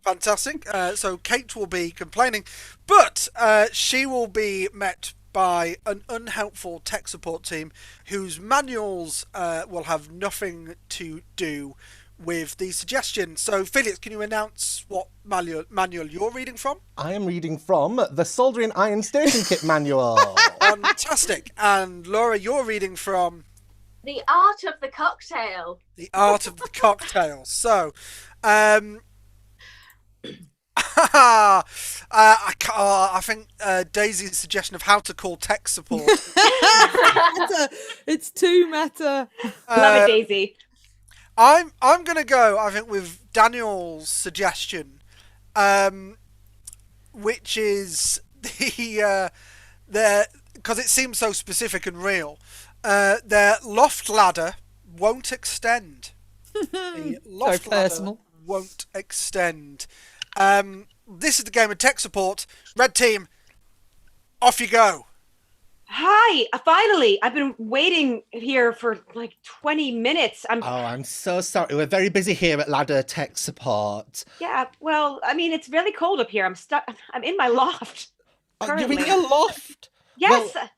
Fantastic. So Kate will be complaining, but she will be met by an unhelpful tech support team whose manuals will have nothing to do with the suggestions. So Felix, can you announce what manual you're reading from? I am reading from the Soldering Iron Station Kit manual. Fantastic. And Laura, you're reading from The Art of the Cocktail. The Art of the Cocktail. So, I think Daisy's suggestion of how to call tech support. It's too meta. Love it, Daisy. I'm gonna go, I think, with Daniel's suggestion, which is the because it seems so specific and real. Their loft ladder won't extend. The loft ladder won't extend. This is the game of tech support. Red team, off you go. Hi, finally. I've been waiting here for like 20 minutes. I'm so sorry. We're very busy here at Ladder Tech Support. Yeah, well, I mean, it's really cold up here. I'm stuck. I'm in my loft. You're in your loft? Yes. Well,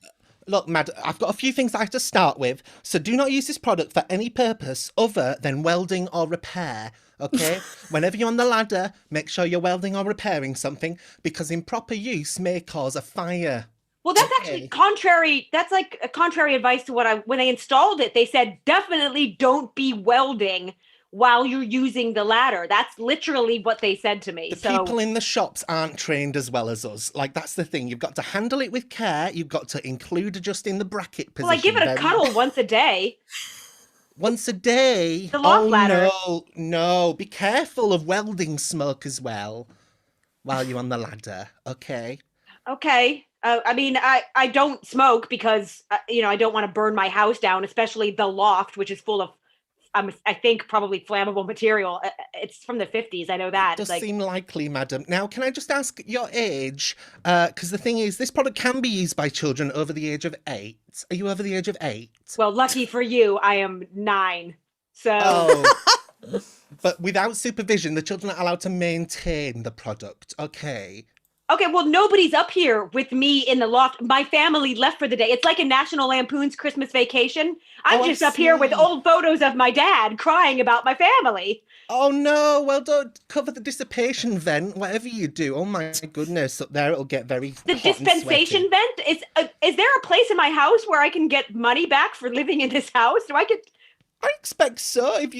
look, Mad, I've got a few things I have to start with. So do not use this product for any purpose other than welding or repair, okay? Whenever you're on the ladder, make sure you're welding or repairing something, because improper use may cause a fire. Well, that's actually contrary. That's like a contrary advice to when they installed it. They said, definitely don't be welding while you're using the ladder. That's literally what they said to me. The people in the shops aren't trained as well as us. Like, that's the thing. You've got to handle it with care. You've got to include adjusting the bracket position. Well, I give it a cuddle once a day. Once a day? The loft ladder. No. Be careful of welding smoke as well while you're on the ladder, okay? Okay. I mean, I don't smoke because, I don't want to burn my house down, especially the loft, which is full of, I think, probably flammable material. It's from the 50s. I know that. It does seem likely, madam. Now, can I just ask your age? Because the thing is, this product can be used by children over the age of 8. Are you over the age of 8? Well, lucky for you, I am 9. So... Oh. But without supervision, the children are allowed to maintain the product, okay? Okay, well, nobody's up here with me in the loft. My family left for the day. It's like a National Lampoon's Christmas Vacation. I'm just up here with old photos of my dad crying about my family. Oh, no. Well, don't cover the dissipation vent, whatever you do. Oh, my goodness. Up there, it'll get very The hot and dispensation sweaty. vent? Is there a place in my house where I can get money back for living in this house? I expect so. If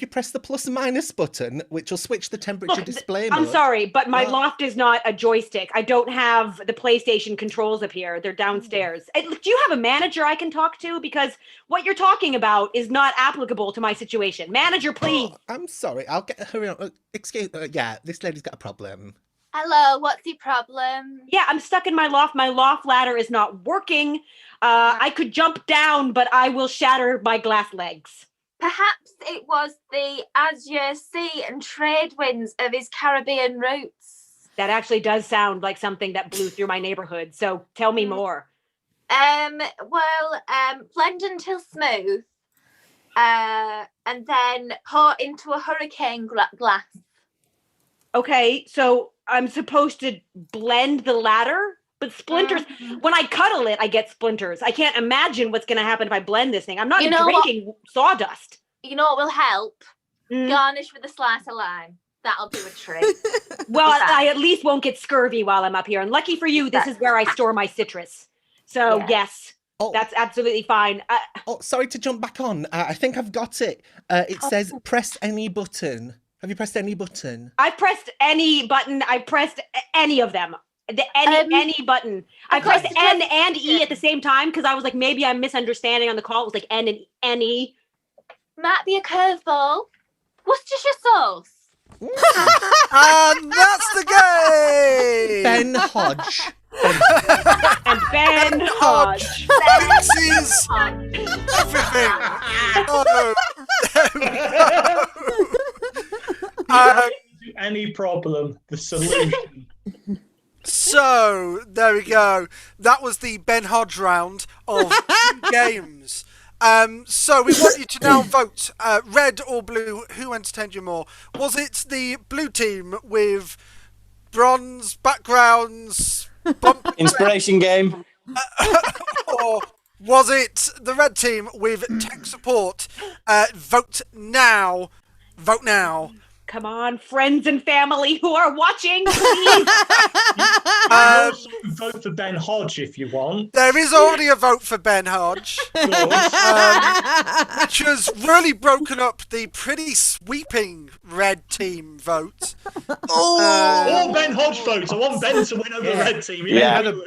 you press the plus and minus button, which will switch the temperature display mode. I'm sorry, but my loft is not a joystick. I don't have the PlayStation controls up here. They're downstairs. Do you have a manager I can talk to? Because what you're talking about is not applicable to my situation. Manager, please. Oh, I'm sorry. I'll get her on. Excuse me. Yeah, this lady's got a problem. Hello, what's the problem? Yeah, I'm stuck in my loft. My loft ladder is not working. I could jump down, but I will shatter my glass legs. Perhaps it was the azure sea and trade winds of his Caribbean roots. That actually does sound like something that blew through my neighborhood. So tell me more. Blend until smooth. And then pour into a hurricane glass. Okay, so I'm supposed to blend the ladder? But splinters, when I cuddle it, I get splinters. I can't imagine what's going to happen if I blend this thing. I'm not drinking sawdust. You know what will help? Garnish with a slice of lime. That'll do a trick. Well, I at least won't get scurvy while I'm up here. And lucky for you, this is where I store my citrus. So, yes, that's absolutely fine. Sorry to jump back on. I think I've got it. It says press any button. Have you pressed any button? I've pressed any button. I've pressed any of them. Any button. I pressed N and E at the same time because I was like, maybe I'm misunderstanding on the call. It was like N and E. Might be a curveball. Worcestershire sauce. And that's the game! Ben Hodge. And Ben Hodge. Fixes everything. Oh, there we go. Any problem, the solution. So, there we go. That was the Ben Hodge round of games. So we want you to now vote red or blue. Who entertained you more? Was it the blue team with bronze backgrounds, Inspiration game. or was it the red team with tech support? Vote now. Vote now. Come on, friends and family who are watching, please. Vote for Ben Hodge if you want. There is already a vote for Ben Hodge, which has really broken up the pretty sweeping red team vote. All Ben Hodge votes. I want Ben to win over the red team.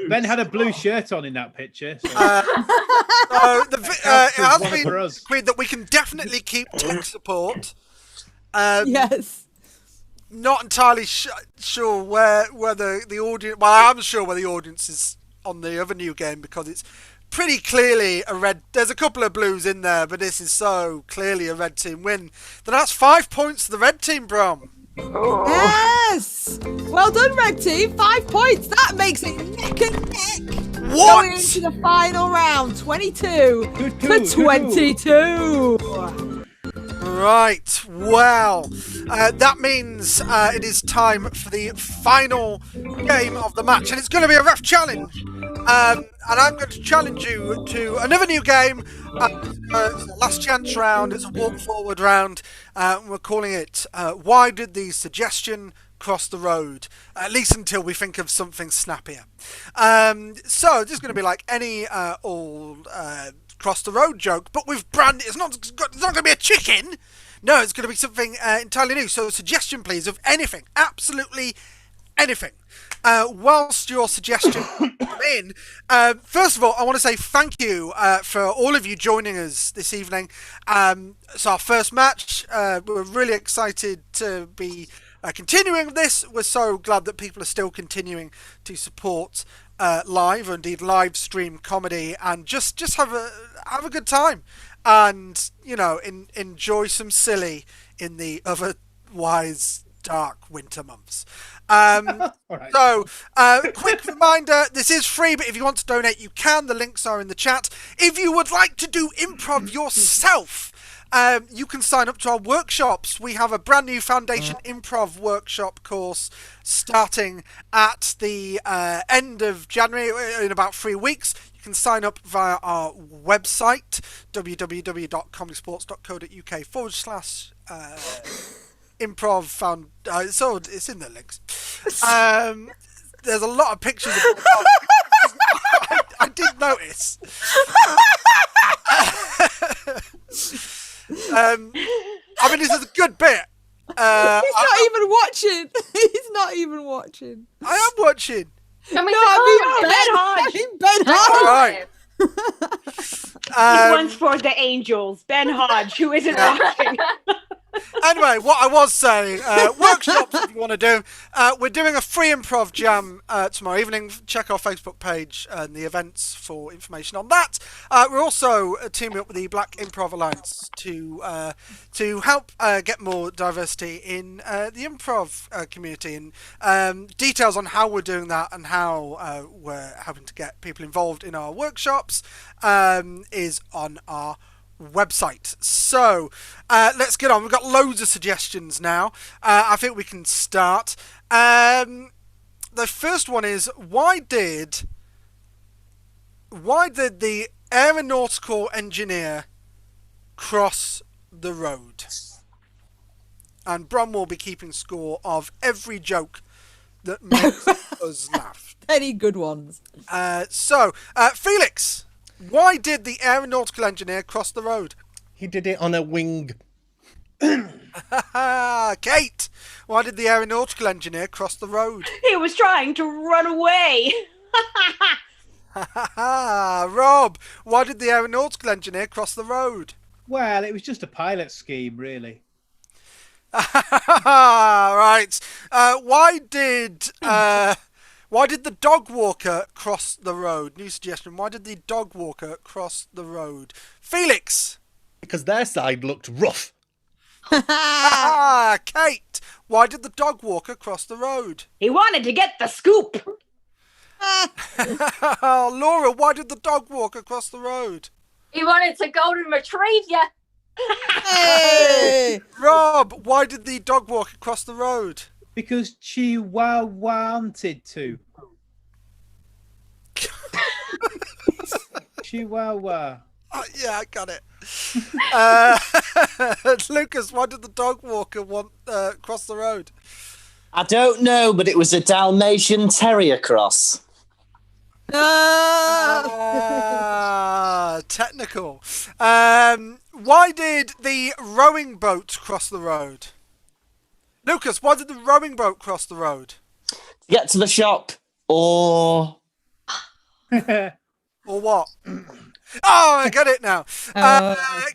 Ben had a blue shirt on in that picture. So. It has been agreed that we can definitely keep tech support. Yes. Not entirely sure where the audience. Well, I am sure where the audience is on the other new game because it's pretty clearly a red. There's a couple of blues in there, but this is so clearly a red team win. Then that's 5 points to the red team, Brom. Yes. Well done, red team. 5 points. That makes it neck and neck. What? Going into the final round, 22 to 22. Right, well, that means it is time for the final game of the match, and it's going to be a rough challenge. And I'm going to challenge you to another new game. It's a last chance round, it's a walk forward round. We're calling it Why Did the Suggestion Cross the Road? At least until we think of something snappier. So this is going to be like any old cross the road joke, but with brand. It's not going to be a chicken. No, it's going to be something entirely new. So a suggestion, please, of anything, absolutely anything. Whilst your suggestion come in, first of all, I want to say thank you for all of you joining us this evening. It's our first match. We're really excited to be continuing this. We're so glad that people are still continuing to support live, or indeed live stream comedy, and just have a good time, and enjoy some silly in the otherwise dark winter months. Right. So, quick reminder, this is free, but if you want to donate, you can. The links are in the chat. If you would like to do improv yourself, you can sign up to our workshops. We have a brand new Foundation Improv workshop course starting at the end of January, in about 3 weeks. You can sign up via our website, www.comedysportz.co.uk/improv found. So it's in the links. There's a lot of pictures of I did notice. I mean, this is a good bit. He's not even watching. He's not even watching. I am watching. I mean, Ben Hodge. All right. One's for the angels. Ben Hodge, who isn't watching. Anyway, what I was saying, workshops if you want to do. We're doing a free improv jam tomorrow evening. Check our Facebook page and the events for information on that. We're also teaming up with the Black Improv Alliance to help get more diversity in the improv community. And details on how we're doing that and how we're having to get people involved in our workshops is on our website. So let's get on. We've got loads of suggestions now. I think we can start. The first one is, why did the aeronautical engineer cross the road? And Brom will be keeping score of every joke that makes us laugh. Any good ones. So Felix, why did the aeronautical engineer cross the road? He did it on a wing. Kate, why did the aeronautical engineer cross the road? He was trying to run away. Rob, why did the aeronautical engineer cross the road? Well, it was just a pilot scheme, really. Right. Why did the dog walker cross the road? New suggestion. Why did the dog walker cross the road? Felix. Because their side looked rough. Kate. Why did the dog walker cross the road? He wanted to get the scoop. Laura. Why did the dog walker cross the road? He wanted to golden retrieve you. Hey! Rob. Why did the dog walker cross the road? Because she wanted to. Chihuahua. Yeah, I got it. Lucas, why did the dog walker cross the road? I don't know, but it was a Dalmatian Terrier cross. Technical. Why did the rowing boat cross the road? Lucas, why did the rowing boat cross the road? Get to the shop, or Or what? Oh, I get it now.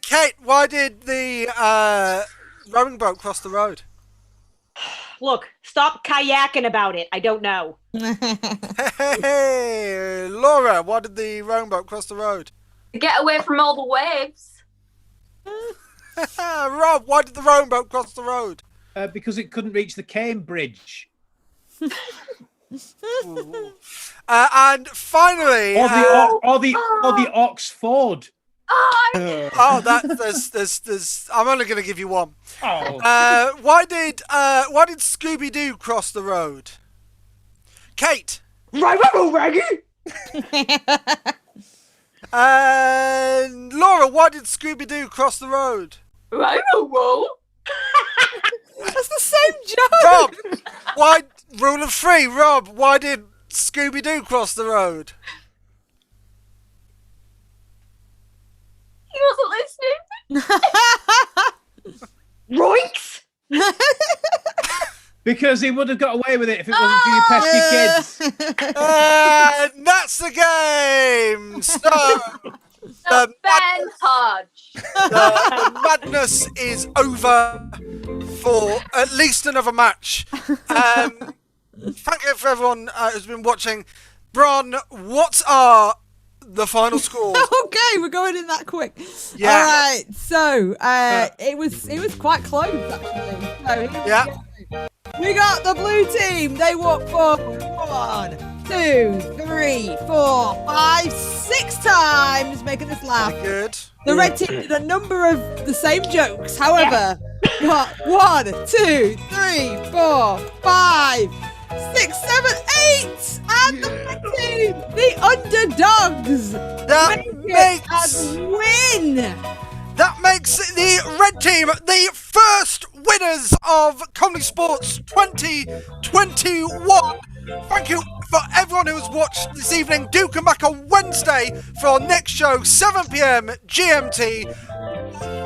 Kate, why did the rowing boat cross the road? Look, stop kayaking about it. I don't know. Hey, Laura, why did the rowing boat cross the road? To get away from all the waves. Rob, why did the rowing boat cross the road? Because it couldn't reach the Cambridge. And finally, Or the Oxford. oh, there's. I'm only going to give you one. Oh. Why did Scooby-Doo cross the road? Kate. Raggy. And Laura, why did Scooby-Doo cross the road? That's the same joke. Rob, why? Rule of three. Rob, why did Scooby-Doo cross the road? He wasn't listening. Roinks. Because he would have got away with it if it wasn't for you pesky kids. And that's the game. So Ben Hodge. the madness is over for at least another match. Thank you for everyone who's been watching. Bron, what are the final scores? Okay, we're going in that quick. Yeah. All right. So it was quite close actually. So here we go. We got the blue team. They walk forward 1, 2, 3, 4, 5, 6 times, making us laugh. Good. The red team did a number of the same jokes. However, got 1, 2, 3, 4, 5, 6, 7, 8, and the red team, the underdogs, That makes the red team the first winners of ComedySportz 2021. Thank you for everyone who's watched this evening. Do come back on Wednesday for our next show, 7 p.m. GMT.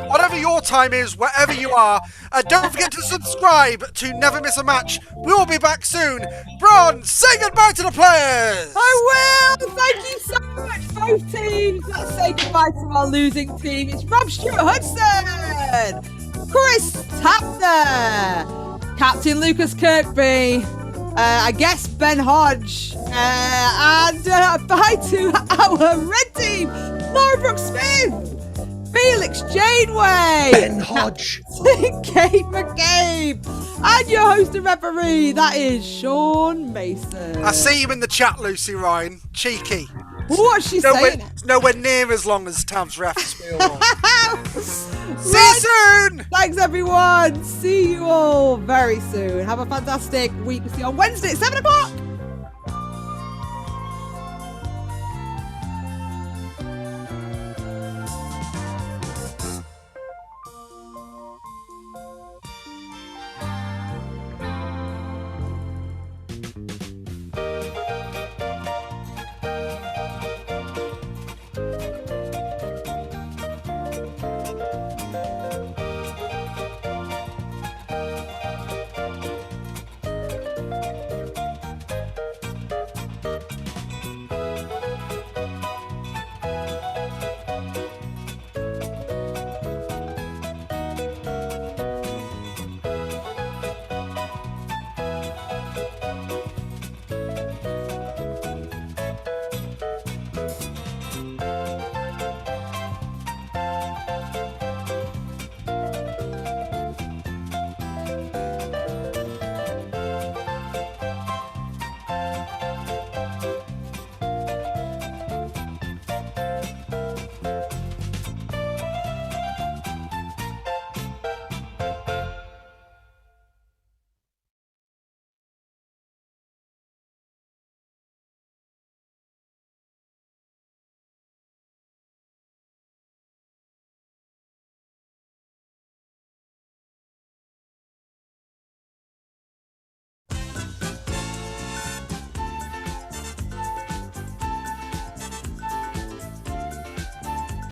Whatever your time is, wherever you are. Don't forget to subscribe to never miss a match. We'll be back soon. Bron, say goodbye to the players. I will. Thank you so much, both teams. Let's say goodbye to our losing team. It's Rob Stewart Hudson, Chris Tapner, Captain Lucas Kirkby, I guess Ben Hodge, and bye to our red team, Laura Brooks Smith, Felix Janeway, Ben Hodge, Kate McCabe, and your host and referee, that is Sean Mason. I see you in the chat, Lucy Ryan. Cheeky. What's she saying? Nowhere near as long as Tam's ref. See you soon! Thanks, everyone. See you all very soon. Have a fantastic week. We'll see you on Wednesday at 7 o'clock.